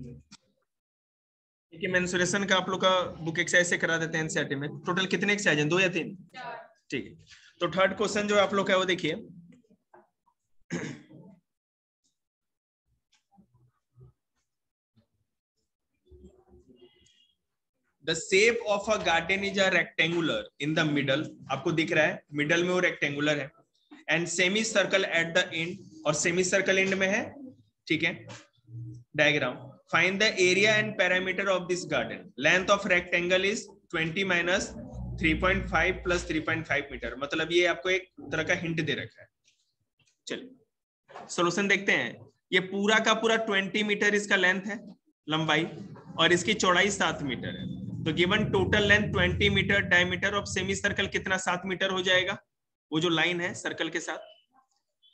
ठीक है, मेंसुरेशन का आप लोग का बुक एक्सरसाइज से करा देते हैं एनसीईआरटी में। टोटल कितने एक्सरसाइज हैं, 2 या 3? ठीक है, तो थर्ड क्वेश्चन जो आप लोग का है वो देखिए। The shape of a garden is a rectangular in the middle, आपको दिख रहा है मिडल में वो रेक्टेंगुलर है, and semi circle at the end, और सेमी सर्कल एंड में है। ठीक है, diagram. Find the area and parameter of this garden. Length of rectangle is 20 minus 3.5 plus 3.5 metre. मतलब ये आपको एक तरह का हिंट दे रखा है। चलिए सॉल्यूशन देखते हैं। ये पूरा का पूरा 20 मीटर इसका लेंथ है, लंबाई, और इसकी चौड़ाई 7 मीटर है। तो given total length 20 metre, diameter of semi circle कितना 7 मीटर हो जाएगा, वो जो लाइन है सर्कल के साथ।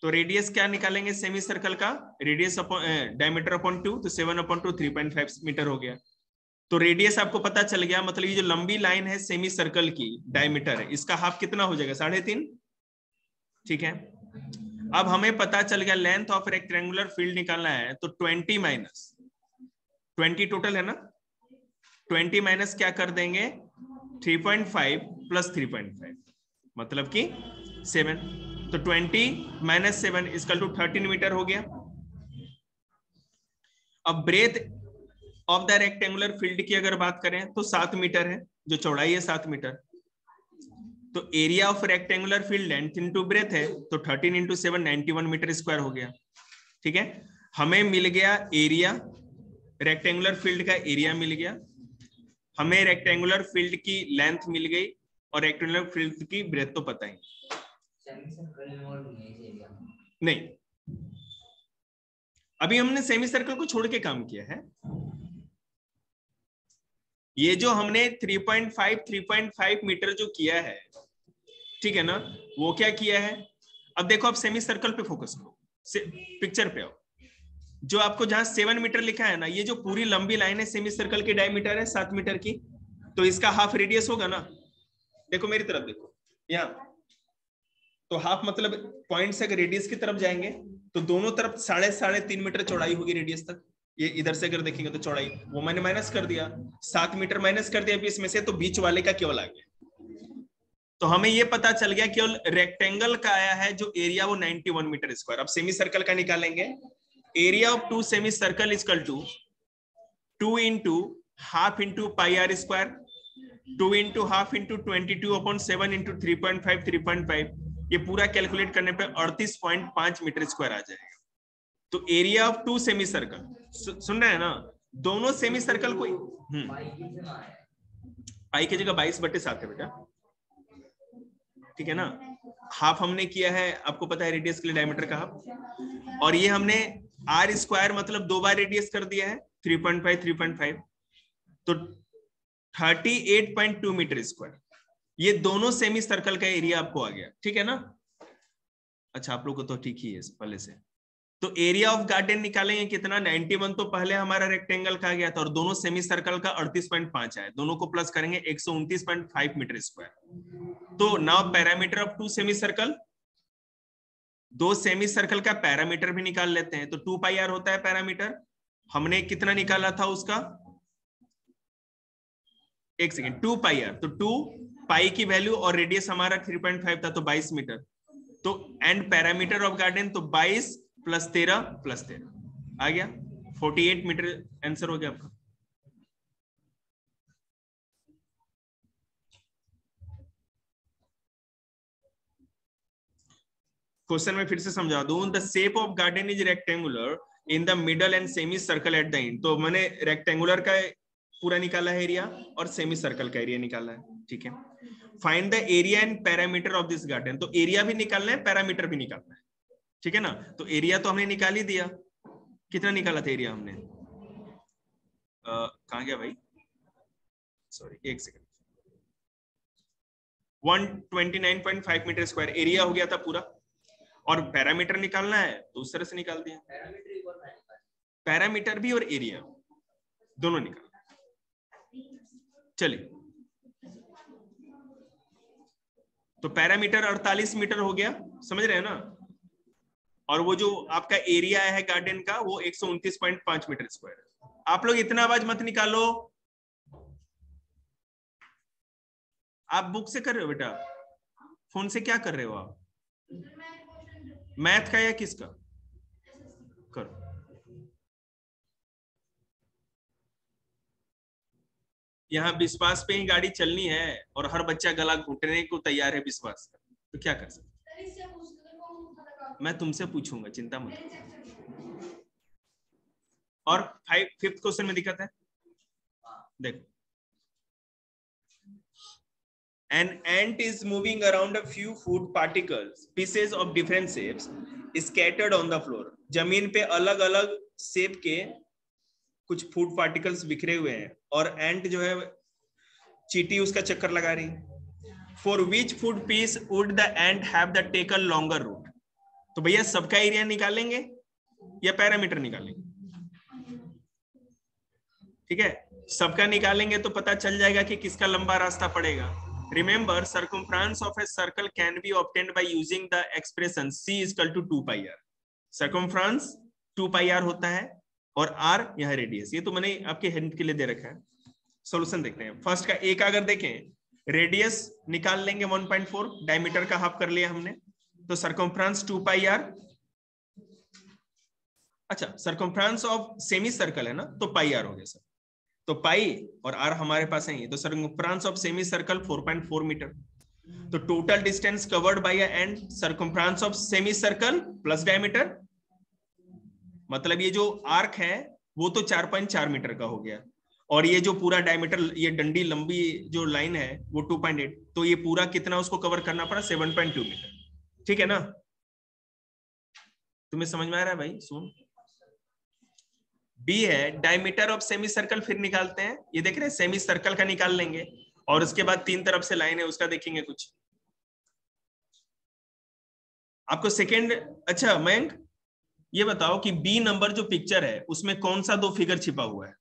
तो रेडियस क्या निकालेंगे सेमी सर्कल का, रेडियस अपॉन डायमीटर अपॉन 2, तो 7 अपॉन 2 3.5 मीटर हो गया। तो रेडियस आपको पता चल गया, मतलब ये जो लंबी लाइन है सेमी सर्कल की डायमीटर है, इसका हाफ कितना हो जाएगा 3.5। ठीक है, अब हमें पता चल गया लेंथ ऑफ रेक्टेंगुलर फील्ड निकालना है, तो 20 माइनस 20 टोटल है ना, 20 माइनस क्या कर देंगे 3.5 प्लस 3.5 मतलब कि 7। तो 20 माइनस 7 इक्वल टू 13 मीटर हो गया। अब breadth of the rectangular field की अगर बात करें तो 7 मीटर है, जो चौड़ाई है 7 मीटर। तो area of rectangular field length into breadth है, तो 13 इंटू 7 91 मीटर स्क्वायर हो गया। ठीक है, हमें मिल गया एरिया, रेक्टेंगुलर फील्ड का एरिया मिल गया, हमें रेक्टेंगुलर फील्ड की लेंथ मिल गई, और रेक्टेंगुलर फील्ड की ब्रेथ तो पता ही नहीं। अभी हमने सेमी सर्कल को छोड़ के काम किया है। ये जो हमने 3.5 मीटर जो किया है, ठीक है ना, वो क्या किया है। अब देखो, आप सेमी सर्कल पे फोकस करो, पिक्चर पे आओ। जो आपको जहां 7 मीटर लिखा है ना, ये जो पूरी लंबी लाइन है सेमी सर्कल की डायमीटर है 7 मीटर की, तो इसका हाफ रेडियस होगा ना। देखो मेरी तरफ देखो, यहाँ तो हाफ मतलब पॉइंट से अगर रेडियस की तरफ जाएंगे तो दोनों तरफ 3.5 मीटर चौड़ाई होगी रेडियस तक। ये इधर से अगर देखेंगे तो चौड़ाई वो मैंने माइनस कर दिया, 7 मीटर माइनस कर दिया बीच में से, तो बीच वाले का केवल आ गया। तो हमें ये पता चल गया केवल रेक्टेंगल का आया है जो एरिया, वो 91 मीटर स्क्वायर। अब सेमी सर्कल का निकालेंगे। Area of 2 semi circle equal to 2 into half into pi r square, 2 into half into 22/7 into 3.5 ये पूरा कैलकुलेट करने पे 38.5 मीटर स्क्वायर आ जाएगा। तो एरिया ऑफ 2 सेमी सर्कल, सुन रहे हैं ना, दोनों सेमी सर्कल को पाई की जगह 22/7 है बेटा। ठीक है ना, हाफ हमने किया है, आपको पता है रेडियस के लिए डायमीटर का हाफ, और ये हमने आर स्क्वायर मतलब 2 बार रेडियस कर दिया है 3.5, तो 38.2 मीटर स्क्वायर। ये दोनों सेमी सर्कल का एरिया आपको आ गया। ठीक है ना, अच्छा आप लोग को तो ठीक ही है पहले से। तो एरिया ऑफ गार्डन निकालेंगे कितना, 91 तो पहले हमारा रेक्टेंगल का गया था, और दोनों सेमी सर्कल का 38.5 है, दोनों को प्लस करेंगे 129.5 मीटर स्क्वायर। तो now parameter of 2 semi circle, 2 semi circle का पैरामीटर भी निकाल लेते हैं। तो 2 पाई आर होता है पैरामीटर, हमने कितना निकाला था उसका, एक सेकेंड, 2 पाई आर, तो 2 पाई की वैल्यू और रेडियस हमारा 3.5 था, तो 22 मीटर। तो एंड पैरामीटर ऑफ गार्डन, तो 22 प्लस 13 आ गया 48 मीटर। आंसर हो गया आपका। क्वेश्चन में फिर से समझा दूं, the shape of garden is rectangular in the middle and semi circle at the and. तो मैंने रेक्टेंगुलर का पूरा निकाला है एरिया, और सेमी सर्कल का एरिया निकाला है। ठीक है, find the area and parameter of this garden. तो एरिया भी निकालना है, पैरामीटर भी निकालना है। ठीक है ना, तो एरिया तो हमने निकाल ही दिया, कितना निकाला था एरिया हमने, कहां गया भाई, सॉरी एक सेकंड, 129.5 मीटर स्क्वायर एरिया हो गया था पूरा, और पैरामीटर निकालना है तो उस तरह से निकाल दिया। पैरामीटर भी और एरिया दोनों निकाल। चलिए, तो पैरामीटर 48 मीटर हो गया, समझ रहे हैं ना, और वो जो आपका एरिया है गार्डन का वो 129.5 मीटर स्क्वायर है। आप लोग इतना आवाज मत निकालो। आप बुक से कर रहे हो बेटा, फोन से क्या कर रहे हो आप? मैथ का या किसका? करो। यहाँ विश्वास पे ही गाड़ी चलनी है और हर बच्चा गला घुटने को तैयार है विश्वास का, तो क्या कर सकते? मैं तुमसे पूछूंगा, चिंता मत करो। और फिफ्थ क्वेश्चन में दिक्कत है, देखो। An ant is moving around a few food particles, pieces of different shapes, scattered on the floor. जमीन पे अलग अलग शेप के कुछ फूड पार्टिकल्स बिखरे हुए हैं और एंट जो है चींटी उसका चक्कर लगा रही है। For which food piece would the ant have the taken longer route? तो भैया सबका एरिया निकालेंगे या पैरामीटर निकालेंगे? ठीक है, सबका निकालेंगे तो पता चल जाएगा कि किसका लंबा रास्ता पड़ेगा। Remember, circumference of a circle can be obtained by using the expression c equal to 2 pi r। Circumference 2 pi r होता है और r यह रेडियस। ये तो मैंने आपके हिंट के लिए दे रखा है। सॉल्यूशन देखते हैं। फर्स्ट का एक अगर देखें, रेडियस निकाल लेंगे 1.4, डायमीटर का हाफ कर लिया हमने, तो सर्कमफ्रेंस 2 पाई r। अच्छा, सर्कमफ्रेंस ऑफ सेमी सर्कल है ना, तो पाई r हो गया सर। तो पाई और r हमारे पास है, तो circumference of semi circle 4.4 metre. तो total distance covered by a and circumference of semi circle plus diameter, मतलब ये जो आर्क है वो तो 4.4 मीटर का हो गया, और ये जो पूरा डायमीटर, ये डंडी लंबी जो लाइन है वो 2.8, तो ये पूरा कितना उसको कवर करना पड़ा? 7.2 मीटर। ठीक है ना? तुम्हें समझ में आ रहा है भाई? सुन, बी है डायमीटर ऑफ सेमी सर्कल। फिर निकालते हैं, ये देख रहे हैं, सेमी सर्कल का निकाल लेंगे और उसके बाद तीन तरफ से लाइन है उसका देखेंगे कुछ। आपको सेकेंड, अच्छा मयंक ये बताओ कि बी नंबर जो पिक्चर है उसमें कौन सा दो फिगर छिपा हुआ है?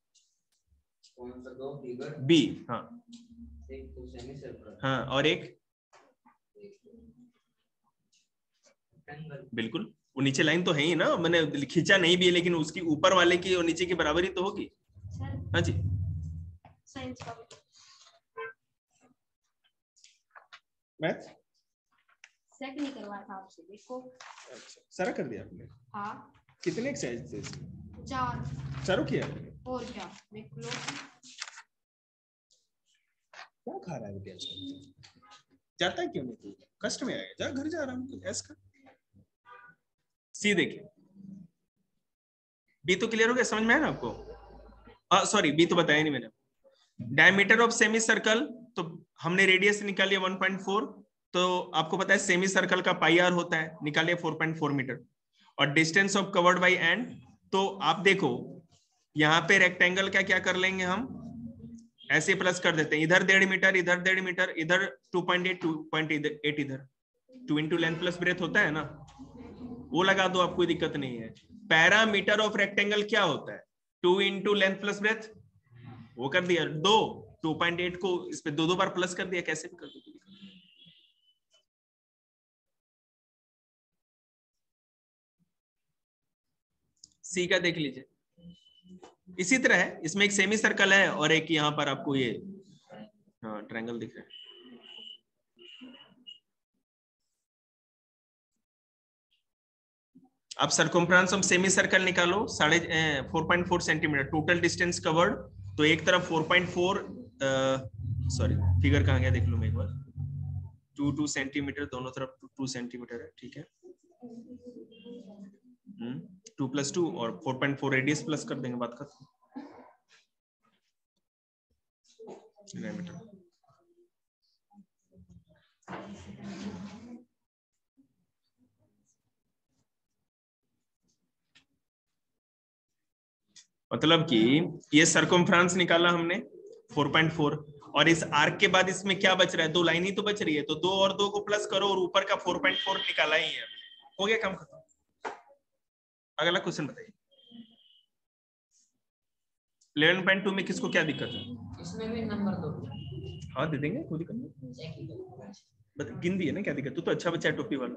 कौन सा दो फिगर? बी, हाँ। एक तो सेमी सर्कल, हाँ, और एक रेक्टेंगल। बिल्कुल, वो नीचे लाइन तो है ही ना, मैंने खींचा नहीं भी है, लेकिन उसकी ऊपर वाले की और नीचे की बराबरी तो होगी। हाँ जी, साइंस का मैथ सेट नहीं करवाया था आपसे, देखो। अच्छा, सारा कर दिया आपने? हाँ। कितने एक्सरसाइज थे इसमें? 4। चारों किया आपने? और क्या, देख लो। क्या खा रहा है बेटा आजकल? जाता है क्यों नहीं तू? कष्ट में आएगा, जा घर जा रहा हूँ ऐसा। सी देखिए, बी तो क्लियर हो गया, समझ में आया ना आपको? सॉरी, बी तो बताया नहीं मैंने। डायमीटर ऑफ सेमी सर्कल, तो हमने रेडियस निकालिए 1.4, तो आपको पता है सेमी सर्कल का पाई आर होता है, निकालिए 4.4 मीटर। और distance of covered by and, तो आप देखो यहाँ पे रेक्टेंगल का क्या कर लेंगे हम, ऐसे प्लस कर देते हैं, इधर 1.5 मीटर, इधर 1.5 मीटर, इधर 2.8, 2.8 इधर, 2 इंटू लेंथ प्लस ब्रेथ होता है ना, वो लगा दो, आपको दिक्कत नहीं है। पैरामीटर ऑफ रेक्टेंगल क्या होता है? 2 इंटू लेंथ प्लस ब्रेथ, वो कर दिया 2, 2.8 को इस पे दो बार प्लस कर दिया, कैसे भी कर दो। सी का देख लीजिए, इसी तरह है, इसमें एक सेमी सर्कल है और एक यहाँ पर आपको ये ट्रायंगल दिख रहा है। आप सर्कमफ्रेंस ऑफ सेमी सर्कल निकालो, 4.4 सेंटीमीटर टोटल डिस्टेंस कवर्ड, तो एक तरफ 4.4, सॉरी फिगर कहाँ गया देख लो मैं एक बार, 2 सेंटीमीटर, दोनों तरफ 2 सेंटीमीटर है, ठीक है। 2 + 2 और 4.4 रेडियस प्लस कर देंगे, बात खत्म। मतलब कि ये सर्कमफ्रेंस निकाला हमने 4.4, और इस आर्क के बाद इसमें क्या बच रहा है? 2 लाइन ही तो बच रही है, तो 2 और 2 को प्लस करो और ऊपर का 4.4 निकाला ही है, हो गया काम खत्म। अगला क्वेश्चन बताइए। 11.2 में किसको क्या दिक्कत है? इसमें भी नंबर दो। हाँ दे देंगे, कोई दिक्कत नहीं, गिन दिए ना, क्या दिक्कत? तू तो अच्छा बच्चा है टोपी वाला।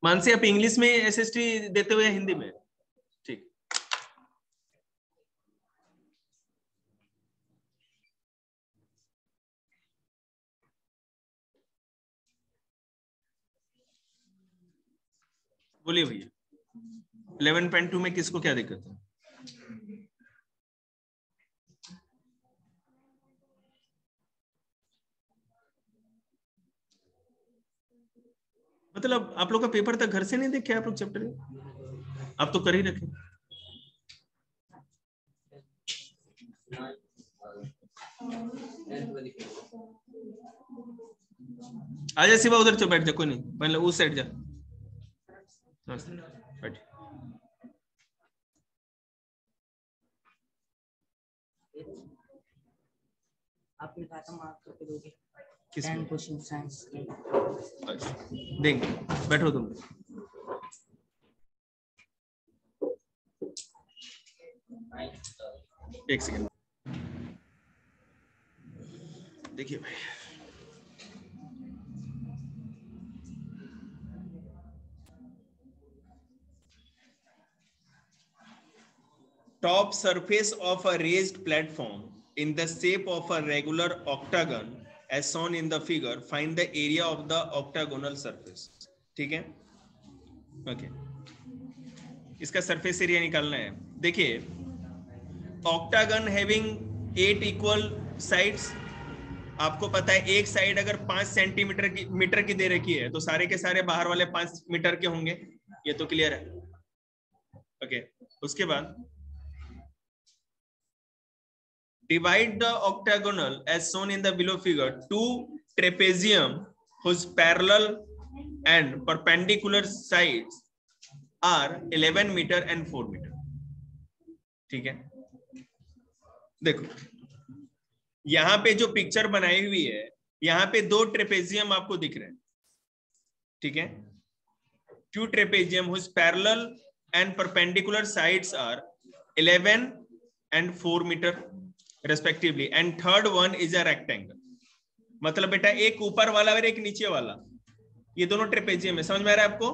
मानसी आप इंग्लिश में एसएसटी देते हुए हिंदी में? ठीक। बोलिए भैया 11.2 में किसको क्या दिक्कत है? मतलब आप लोग का पेपर तक घर से नहीं देखे आप लोग चैप्टर? आप तो कर ही रखे। आजा शिवा उधर चल बैठ जा, कोई नहीं, मतलब उस साइड जा। बैठ। आपने कहा था मार्क करके दोगे किस 10 क्वेश्चन साइंस के। देंगे, बैठो तुम। एक सेकंड देखिए भाई, top surface of a raised platform in the shape of a regular octagon as shown in the figure, find the area of the octagonal surface। ठीक है, ओके, इसका सरफेस एरिया निकालना है। देखिए ऑक्टागन हैविंग 8 इक्वल साइड्स, आपको पता है एक साइड अगर 5 सेंटीमीटर की मीटर की दे रखी है तो सारे के सारे बाहर वाले 5 मीटर के होंगे, ये तो क्लियर है। ओके, उसके बाद divide the octagonal as shown in the below figure to trapezium whose parallel and perpendicular sides are 11 meter and 4 meter। ठीक है, देखो यहां पे जो पिक्चर बनाई हुई है, यहां पे 2 ट्रेपेजियम आपको दिख रहे हैं। ठीक है, 2 trapezium whose parallel and perpendicular sides are 11 and 4 meter respectively, and third one is a rectangle। मतलब बेटा एक ऊपर वाला और एक नीचे वाला, ये दोनों ट्रेपेजियम है, समझ में आ रहा है आपको?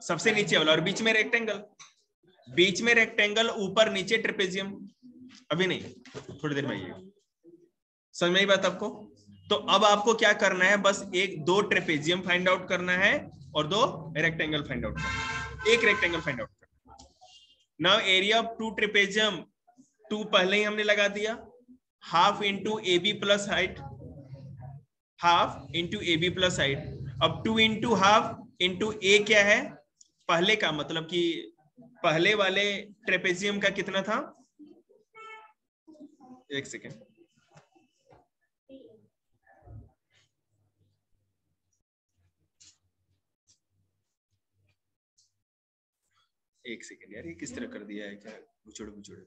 सबसे नीचे वाला और बीच में रेक्टेंगल, बीच में रेक्टेंगल, ऊपर नीचे ट्रेपेजियम। अभी नहीं, थोड़ी देर में आइएगा, समझ में आई बात आपको? तो अब आपको क्या करना है, बस 2 ट्रेपेजियम फाइंड आउट करना है और 2 रेक्टेंगल फाइंड आउट करना है। एक रेक्टेंगल फाइंड आउट करना है। नाउ एरिया ऑफ 2 ट्रेपेजियम, 2 पहले ही हमने लगा दिया, half into a b plus height, half into a b plus height. अब 2 इंटू हाफ इंटू ए क्या है पहले का, मतलब कि पहले वाले ट्रेपेजियम का कितना था? एक सेकेंड, एक सेकेंड यार, ये किस तरह कर दिया है क्या, बुचड़ बुचड़।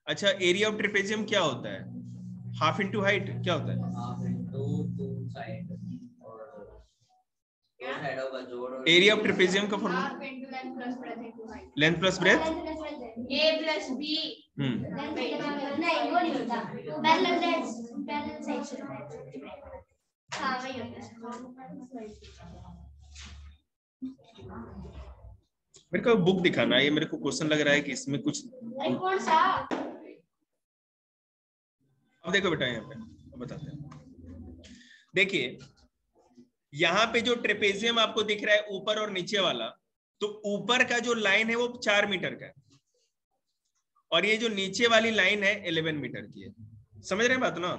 अच्छा, एरिया ऑफ ट्रेपेजियम क्या होता है? हाफ इंटू हाइट क्या होता है? हाफ इनटू 2 साइड और दो साइडों का जोड़। एरिया ऑफ ट्रेपेजियम का फॉर्मूला लेंथ प्लस ब्रेथ, ए प्लस बी। नहीं वो नहीं होता, पैरेलल साइड से हाँ वही होता है। मेरे को बुक दिखाना, ये मेरे को क्वेश्चन लग रहा है कि इसमें कुछ। कौन सा? अब देखो बेटा, यहाँ पे बताते हैं। देखिए यहाँ पे जो ट्रेपेजियम आपको दिख रहा है ऊपर और नीचे वाला, तो ऊपर का जो लाइन है वो 4 मीटर का है और ये जो नीचे वाली लाइन है 11 मीटर की है। समझ रहे हैं बात ना?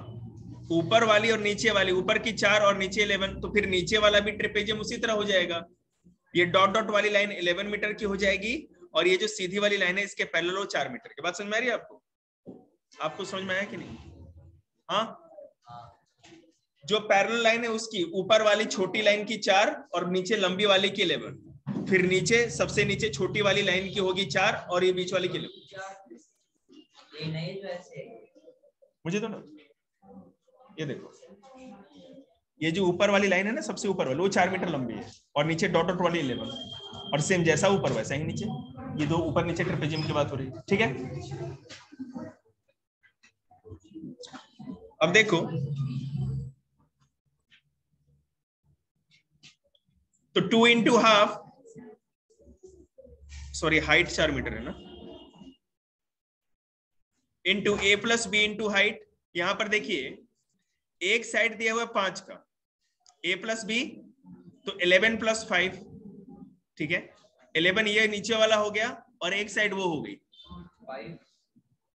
ऊपर वाली और नीचे वाली, ऊपर की 4 और नीचे 11, तो फिर नीचे वाला भी ट्रेपेजियम उसी तरह हो जाएगा। ये डॉट डॉट वाली लाइन 11 मीटर की हो जाएगी और ये जो सीधी वाली लाइन है इसके पैरेलल वो 4 मीटर की। बात समझ में आ रही है आपको? आपको समझ में आया कि नहीं? हाँ, जो पैरेलल लाइन है उसकी ऊपर वाली छोटी लाइन की 4 और नीचे लंबी वाली की 11, फिर नीचे सबसे नीचे छोटी वाली लाइन की होगी 4 और ये बीच वाली की 11। ये नहीं जो ऐसे मुझे तो ना, ये देखो ये जो ऊपर वाली लाइन है ना, सबसे ऊपर वाली वो 4 मीटर लंबी है और नीचे डॉट डॉट वाली 11, और सेम जैसा ऊपर वैसा ही नीचे। ये दो ऊपर नीचे ट्रेपेजियम की बात हो रही है। ठीक है, अब देखो तो 2 into half, sorry height 4 metre है ना, into a plus b into height. यहां पर देखिए एक साइड दिया हुआ है 5 का, ए प्लस बी तो 11 प्लस 5, ठीक है। 11 ये नीचे वाला हो गया और एक साइड वो हो गई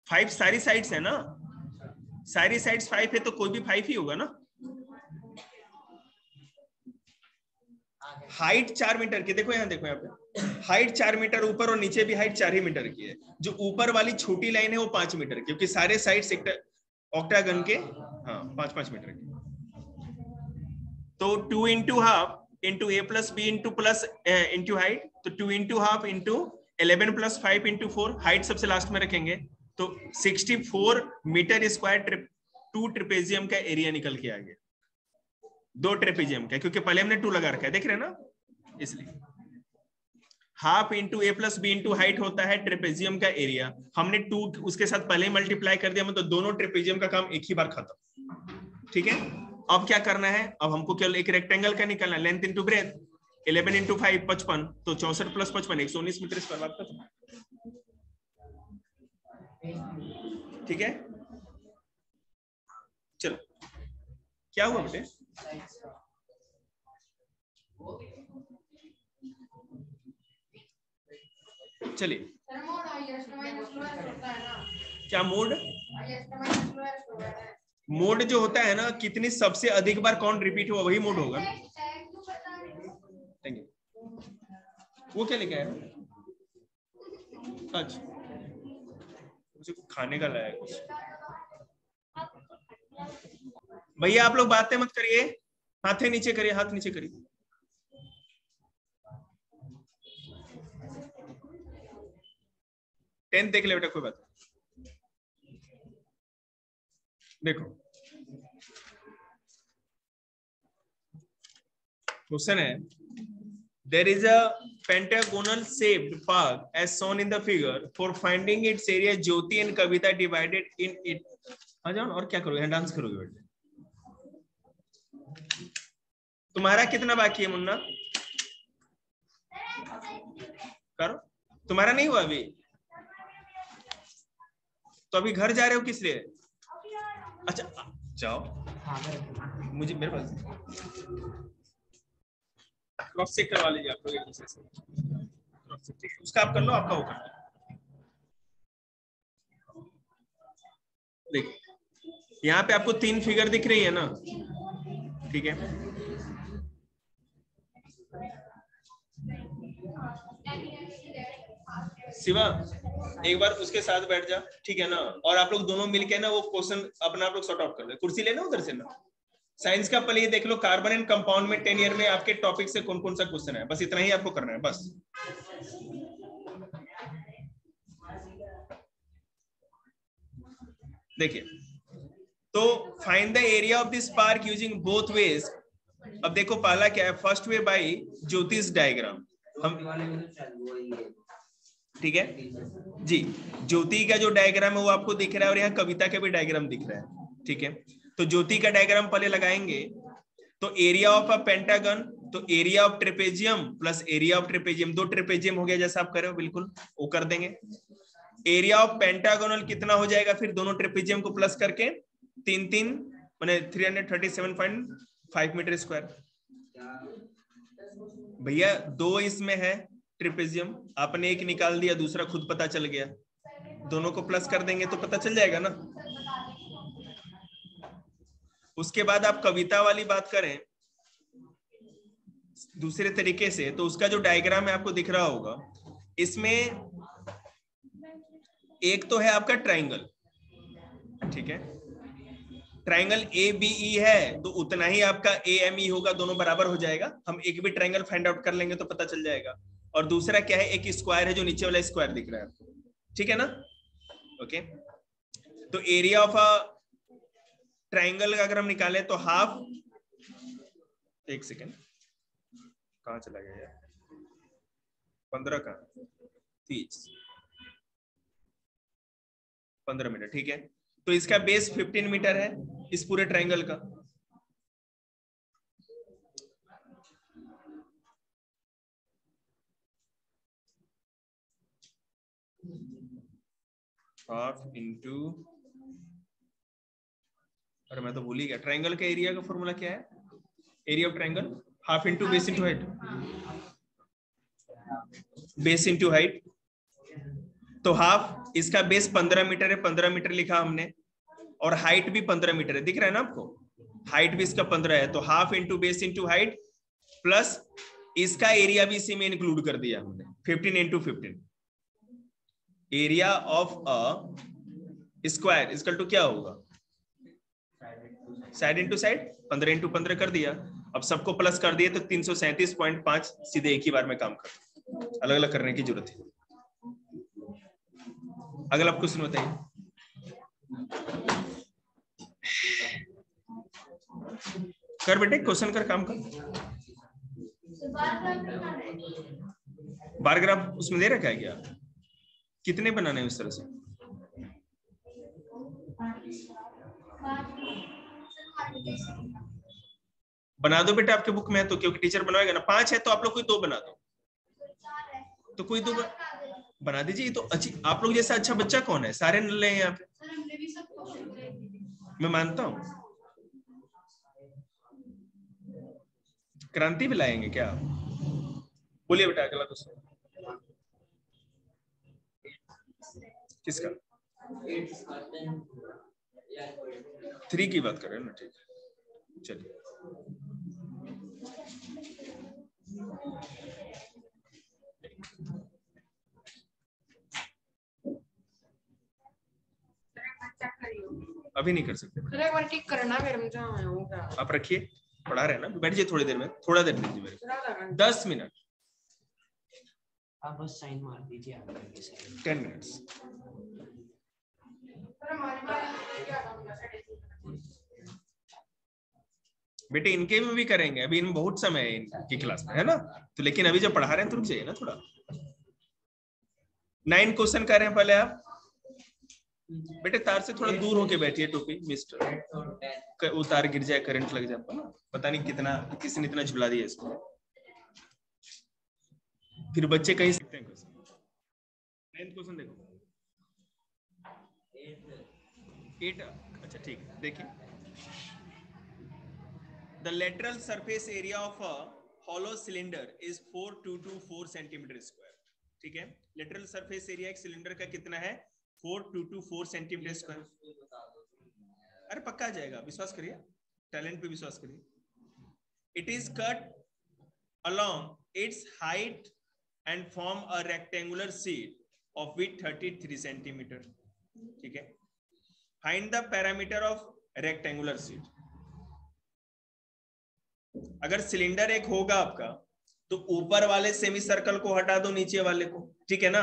5। सारी साइड्स है ना, सारी साइड्स 5 है तो कोई भी 5 ही होगा ना। हाइट 4 मीटर की, देखो यहाँ, देखो यहाँ पे हाइट 4 मीटर, ऊपर और नीचे भी हाइट 4 ही मीटर की है। जो ऊपर वाली छोटी लाइन है वो 5 मीटर की, क्योंकि सारे साइड्स ऑक्टागन के हाँ 5-5 मीटर की। तो 2 into half into a plus b into plus into height, तो 2 into half into 11 plus 5 into 4, height सबसे लास्ट में रखेंगे तो 64 मीटर स्क्वायर 2 ट्रेपेजियम का एरिया निकल के आ गया। 2 ट्रेपेजियम का, क्योंकि पहले हमने 2 लगा रखा है, देख रहे हैं ना, इसलिए half into a plus b into height होता है ट्रेपेजियम का एरिया। हमने 2 उसके साथ पहले ही मल्टीप्लाई कर दिया, मतलब दोनों ट्रेपेजियम का काम एक ही बार खत्म। ठीक है, अब क्या करना है, अब हमको केवल एक रेक्टेंगल का निकालना है, लेंथ इंटू ब्रेथ, 11 इंटू 5 55, तो 64 प्लस 55 119 मीटर स्क्वायर, बात खत्म। ठीक है, चलो क्या हुआ बेटे, चलिए क्या मोड, मोड जो होता है ना, कितनी सबसे अधिक बार कौन रिपीट हुआ वही मोड होगा। Thank you. वो क्या लेके आया, अच्छा मुझे खाने का लाया कुछ। भैया आप लोग बातें मत करिए, हाथे नीचे करिए, हाथ नीचे करिए। टेंथ देख ले बेटा, कोई बात नहीं। देखो क्वेश्चन है, there is a pentagonal shaped park as shown in the figure. For finding its area, Jyoti and Kavita divided in it. आ जाओ, और क्या करोगे, डांस करोगे बेटे। तुम्हारा कितना बाकी है मुन्ना, करो। तुम्हारा नहीं हुआ अभी, तो अभी घर जा रहे हो किस लिए, अच्छा जाओ, मुझे मेरे पास क्रॉस चेक करवा लीजिए आप लोग एक दूसरे से, उसका आप कर लो, आपका होगा। देखिए यहाँ पे आपको 3 फिगर दिख रही है ना, ठीक है। शिवा एक बार उसके साथ बैठ जा, ठीक है ना, और आप लोग दोनों मिलके ना वो क्वेश्चन अपना आप लोग सॉर्ट आउट कर ले, कुर्सी लेना उधर से ना। साइंस का पहले ये देख लो, कार्बन एंड कंपाउंड में 10 ईयर में आपके टॉपिक से कौन कौन सा क्वेश्चन है, बस इतना ही आपको करना है बस। देखिए, तो find the area of this park using both ways. अब देखो पहला क्या है, फर्स्ट वे बाय ज्योतिष डायग्राम, हम ठीक है जी, ज्योति का जो डायग्राम है वो आपको दिख रहा है, और यहाँ कविता का भी डायग्राम दिख रहा है, ठीक है। तो ज्योति का डायग्राम पहले लगाएंगे, तो एरिया ऑफ अ पेंटागन, तो area of trapezium plus area of trapezium, 2 trapezium हो गया जैसा आप कर रहे हो, बिल्कुल वो कर देंगे। एरिया ऑफ पेंटागोनल कितना हो जाएगा, फिर दोनों ट्रेपेजियम को प्लस करके 3 माने 337.5 मीटर स्क्वायर। भैया 2 इसमें है ट्रेपेजियम, आपने एक निकाल दिया, दूसरा खुद पता चल गया, दोनों को प्लस कर देंगे तो पता चल जाएगा ना। उसके बाद आप कविता वाली बात करें दूसरे तरीके से, तो उसका जो डायग्राम है आपको दिख रहा होगा, इसमें एक तो है आपका ट्राइंगल, ठीक है, ट्राइंगल ए बी ई है तो उतना ही आपका ए एम ई होगा, दोनों बराबर हो जाएगा। हम एक भी ट्राइंगल फाइंड आउट कर लेंगे तो पता चल जाएगा। और दूसरा क्या है, एक स्क्वायर है जो नीचे वाला स्क्वायर दिख रहा है आपको, ठीक है ना, ओके। तो एरिया ऑफ अ ट्राइंगल का अगर हम निकालें तो हाफ, एक सेकेंड कहां चला गया यार, 15 का 30 15 मीटर, ठीक है। तो इसका बेस 15 मीटर है, इस पूरे ट्रायंगल का? हाफ इंटू, अरे मैं तो भूल ही गया, ट्रायंगल का एरिया का फॉर्मूला क्या है? Area of triangle half into base into height, base into height. तो हाफ, इसका बेस 15 मीटर है, 15 मीटर लिखा हमने, और हाइट भी 15 मीटर है, दिख रहा है ना आपको? हाइट भी इसका 15 है, तो half into base into height plus इसका एरिया भी इसी में इंक्लूड कर दिया हमने, 15 into 15। Area of a square equal to क्या होगा? साइड इंटू साइड, 15 इंटू 15 कर दिया। अब सबको प्लस कर दिए तो 337.5 सीधे एक ही बार में काम कर, अलग अलग करने की जरूरत है। अगला क्वेश्चन बताइए। कर बेटे, क्वेश्चन कर, काम कर। बार ग्राफ उसमें दे रखा है क्या? कितने बनाने हैं उस तरह से? बना दो बेटा, आपके बुक में है तो, क्योंकि टीचर बनवाएगा ना। 5 है तो आप लोग कोई 2 बना दो, तो कोई 2 बना दीजिए। तो अच्छी, आप लोग जैसा अच्छा बच्चा कौन है? सारे नल्ले हैं यहाँ पे, मैं मानता हूँ। क्रांति भी लाएंगे क्या? बोलिए बेटा, अगला क्वेश्चन किसका? 3 की बात कर रहे हैं ना, ठीक है चलिए। अभी नहीं कर सकते, ठीक करना मेरे, आप रखिए, पढ़ा रहे हैं ना, बैठ जाइए थोड़ी देर में, थोड़ा देर दीजिए मेरे, 10 मिनट, आप बस साइन मार दीजिए, 10 मिनट्स। बेटे इनके में भी करेंगे, अभी इनमें बहुत समय है इनकी क्लास में, है ना? तो लेकिन अभी जब पढ़ा रहे हैं तो रुक जाइए ना थोड़ा। 9 क्वेश्चन कर रहे हैं पहले आप। बेटे तार से थोड़ा दूर होके बैठिए, टोपी मिस्टर, वो तार गिर जाए, करंट लग जाए ना, पता नहीं कितना, किसी ने इतना झुला दिया इसको, फिर बच्चे कहीं सीखते हैं। क्वेश्चन 9 क्वेश्चन देखो, 8, अच्छा ठीक है, देखिए। The lateral surface area of a hollow cylinder is 4224 centimetre square. ठीक है, लेटरल सरफेस एरिया एक सिलेंडर का कितना है? 4224 सेंटीमीटर स्क्वायर। अरे पक्का आ जाएगा, विश्वास करिए, टैलेंट पे विश्वास करिए। It is cut along its height and form a rectangular sheet of width 33 centimetre. ठीक है, find the parameter of rectangular sheet। अगर सिलेंडर एक होगा आपका, तो ऊपर वाले सेमी सर्कल को हटा दो, नीचे वाले को, ठीक है ना,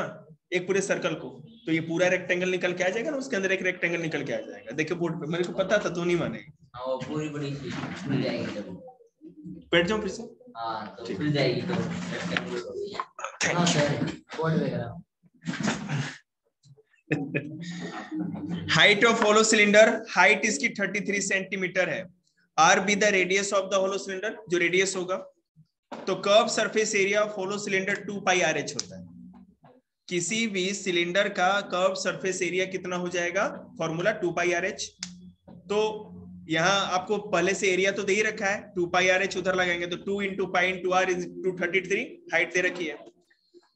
एक पूरे सर्कल को, तो ये पूरा रेक्टेंगल निकल के आ जाएगा ना, उसके अंदर एक रेक्टेंगल निकल के आ जाएगा। देखिए बोर्ड पे, मेरे को पता था, तो नहीं मानेगा। वो पूरी बड़ी खुल जाएगी जब, बैठ जाओ फिर से। हाँ तो खुल जाएगी तो रेक्टेंगल हो गया। हाँ सर, बोर्ड पे करा। Height of hollow cylinder, height इसकी 33 सेंटीमीटर है। R be the radius of the hollow cylinder, जो रेडियस होगा, तो curve surface area of hollow cylinder 2 pi r h होता है। किसी भी सिलेंडर का कर्व सरफेस एरिया कितना हो जाएगा? Formula 2 pi r H. तो यहाँ आपको पहले से एरिया तो दे ही रखा है, 2 पाई आर एच उधर लगाएंगे तो 2 into pi into r is 233, height दे रखी है।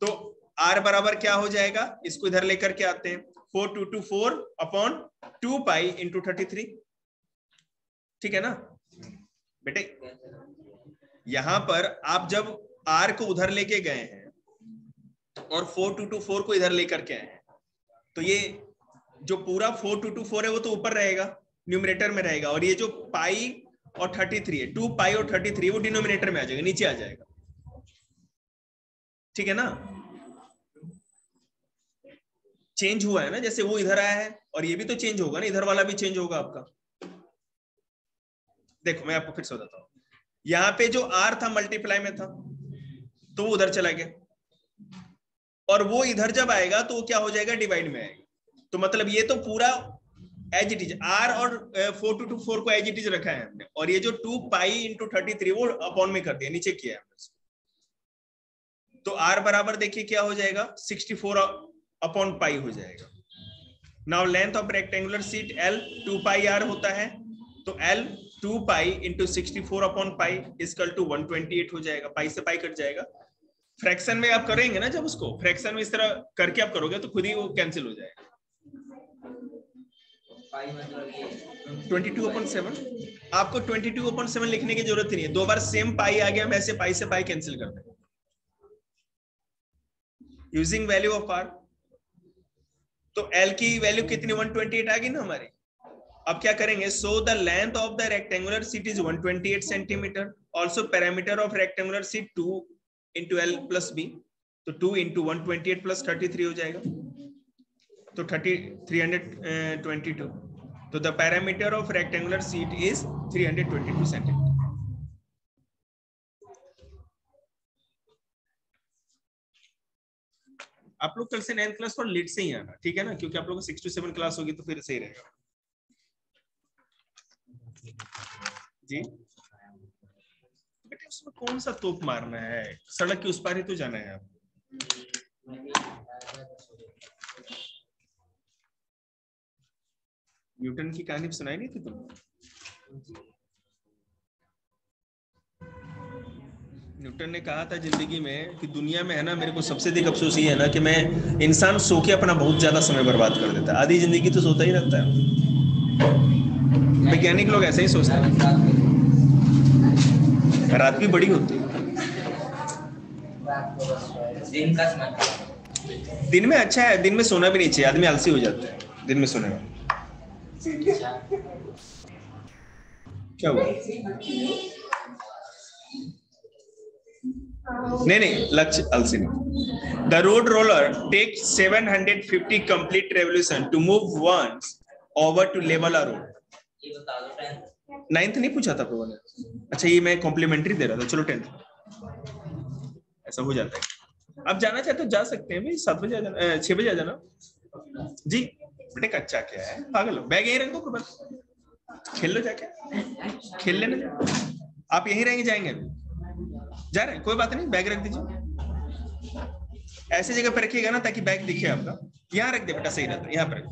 तो आर बराबर क्या हो जाएगा? इसको इधर लेकर के आते हैं, 4224 अपॉन 2 पाई इंटू 33। ठीक है ना बेटे? यहां पर आप जब आर को उधर लेके गए हैं और 4224 को इधर लेकर के आए हैं, तो ये जो पूरा 4224 है वो तो ऊपर रहेगा, न्यूमरेटर में रहेगा, और ये जो पाई और 33 है, 2 पाई और 33 वो डिनोमिनेटर में आ जाएगा, नीचे आ जाएगा। ठीक है ना? चेंज हुआ है ना, जैसे वो इधर आया है और ये भी तो चेंज होगा ना, इधर वाला भी चेंज होगा आपका। देखो मैं आपको फिर से बताता हूं, यहां पे जो आर था मल्टीप्लाई में था, तो वो उधर चला गया, और वो इधर जब आएगा तो वो क्या हो जाएगा? डिवाइड में आएगा। तो मतलब ये तो पूरा एज इट इज आर और 4 को एज इट इज रखा है हमने, और ये जो 2 पाई इंटू 33 वो अपॉन में कर दिया, नीचे किया है हमने। तो आर बराबर देखिए क्या हो जाएगा, 64 अपॉन पाई हो जाएगा। Now length of rectangular sheet L 2 pi r होता है, तो L 2 pi into 64 upon pi equal to 128 हो जाएगा। पाई से पाई कट जाएगा। फ्रैक्शन में आप करेंगे ना, जब उसको फ्रैक्शन में इस तरह करके आप करोगे तो खुद ही वो कैंसिल हो जाएगा। 22/7 आपको 22/7 लिखने की जरूरत नहीं है, 2 बार सेम पाई आ गया, वैसे पाई से पाई कैंसिल कर देंगे यूजिंग वैल्यू ऑफ आर। तो L की वैल्यू कितनी 128 आ गई ना हमारी। अब क्या करेंगे, so the length of the rectangular sheet is 128 centimetre, also parameter of rectangular sheet 2 into L plus b, तो 2 इंटू 128 प्लस 33 हो जाएगा, तो 322। तो the parameter of rectangular sheet is 322 centimetre. आप लोग कल से 9th क्लास पर लेट से ही आना, ठीक है ना, क्योंकि आप लोगों को 6 to 7 क्लास होगी तो फिर सही रहेगा जी। बेटा उसमें कौन सा तोप मारना है, सड़क के उस पार ही तो जाना है। आप न्यूटन की कहानी सुनाई नहीं थी तुमको? न्यूटन ने कहा था जिंदगी में कि दुनिया में है ना, मेरे को सबसे अधिक अफसोस ये है ना कि मैं इंसान सो के अपना बहुत ज्यादा समय बर्बाद कर देता है। आधी जिंदगी तो सोता ही रहता है। वैज्ञानिक लोग ऐसे ही सोचते हैं। रात भी बड़ी होती है। दिन में अच्छा है, दिन में सोना भी नहीं चाहिए, आदमी आलसी हो जाता है दिन में सोने में। क्या हुआ? नहीं लक्ष्य आलसी नहीं। The road roller take 750 complete revolution to move once over to level a road. 9th नहीं पूछा था प्रभु ने? अच्छा ये मैं कॉम्प्लीमेंट्री दे रहा था, चलो 10th ऐसा हो जाता है। अब जाना चाहते तो जा सकते हैं भाई, 7 बजे आ जाना, 6 बजे आ जाना जी। बेटे कच्चा क्या है, पागल हो, बैग यहीं रख दो, बस खेल लो, जाके खेल लेना। आप यहीं रहेंगे, जाएंगे जा रहे हैं, कोई बात नहीं, बैग रख दीजिए। ऐसी जगह पर रखिएगा ना ताकि बैग दिखे आपका। यहाँ रख दे बेटा, सही रहता है, यहाँ पर रख।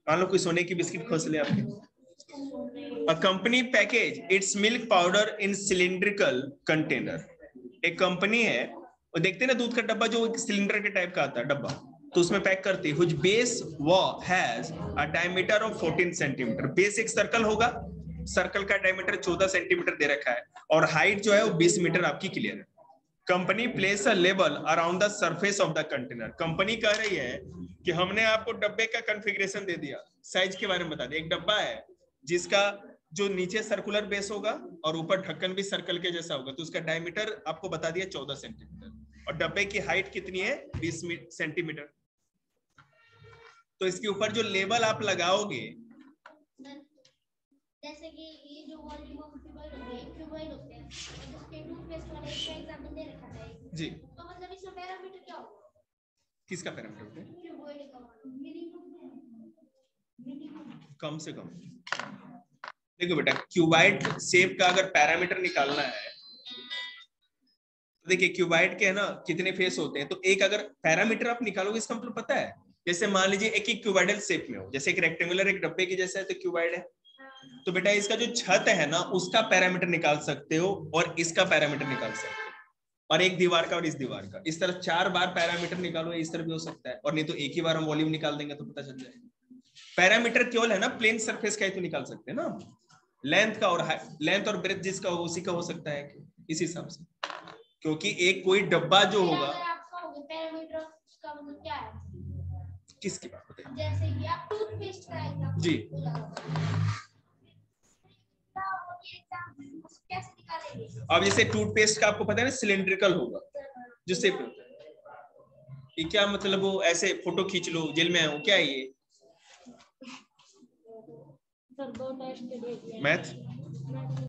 मान लो कोई सोने की बिस्किट खोस ले आपके। A company package its milk powder in cylindrical container। एक कंपनी है, वो देखते हैं ना दूध का डब्बा जो एक सिलेंडर के टाइप का आता है डब्बा, तो उसमें पैक करती है। Which base wall has a diameter of 14 centimetre. Base एक सर्कल होगा, सर्कल का डायमीटर 14 सेंटीमीटर दे रखा है, और हाइट जो है वो 20 मीटर आपकी क्लियर है। Company place a label around the surface of the container. Company कह रही है कि हमने आपको डब्बे का कॉन्फ़िगरेशन दे दिया, साइज के बारे में बता दिया। एक डब्बा है जिसका जो नीचे सर्कुलर बेस होगा और ऊपर ढक्कन भी सर्कल के जैसा होगा, तो उसका डायमीटर आपको बता दिया 14 सेंटीमीटर, और डब्बे की हाइट कितनी है 20 सेंटीमीटर। तो इसके ऊपर जो लेबल आप लगाओगे, जैसे कि ये जो वॉल रिमूवेबल होते हैं, क्यूबॉइड होते हैं, जिसके टूथपेस्ट वाले का एग्जांपल दे रखा है जी, तो मतलब इसमें पैरामीटर क्या होगा? किसका पैरामीटर होता है? क्यूबॉइड का मिनिमम कम से कम। देखो बेटा, क्यूबाइड शेप का अगर पैरामीटर निकालना है, तो देखिए क्यूबाइड के है ना कितने फेस होते हैं, तो एक अगर पैरामीटर आप निकालोगे इसका मतलब पता है। जैसे मान लीजिए एक क्यूबाइडल शेप में हो, जैसे एक रेक्टेंगुलर एक डब्बे की जैसा है तो क्यूबाइड है, तो बेटा इसका जो छत है ना उसका पैरामीटर निकाल सकते हो, और इसका पैरामीटर निकाल सकते हो, और एक दीवार का और इस दीवार का। इस तरह 4 बार पैरामीटर निकालो, इस तरह भी हो सकता है, और नहीं तो एक ही बार हम वॉल्यूम निकाल देंगे तो पता चल जाएगा। पैरामीटर केवल है ना प्लेन सरफेस का ही तो निकाल सकते हैं ना, लेंथ का, और लेंथ और ब्रेथ जिसका हो उसी का हो सकता है इस हिसाब से, क्योंकि एक कोई डब्बा जो होगा। पैरामीटर का मतलब क्या है? किसकी बात होती है? जैसे कि आप टूथपेस्ट का एग्जांपल जी, कैसे निकालेंगे? अब जैसे टूथपेस्ट का आपको पता है ना सिलिंड्रिकल होगा जो शेप होता है, ये क्या मतलब, वो ऐसे फोटो खींच लो जेल में आऊं क्या है ये? मैथ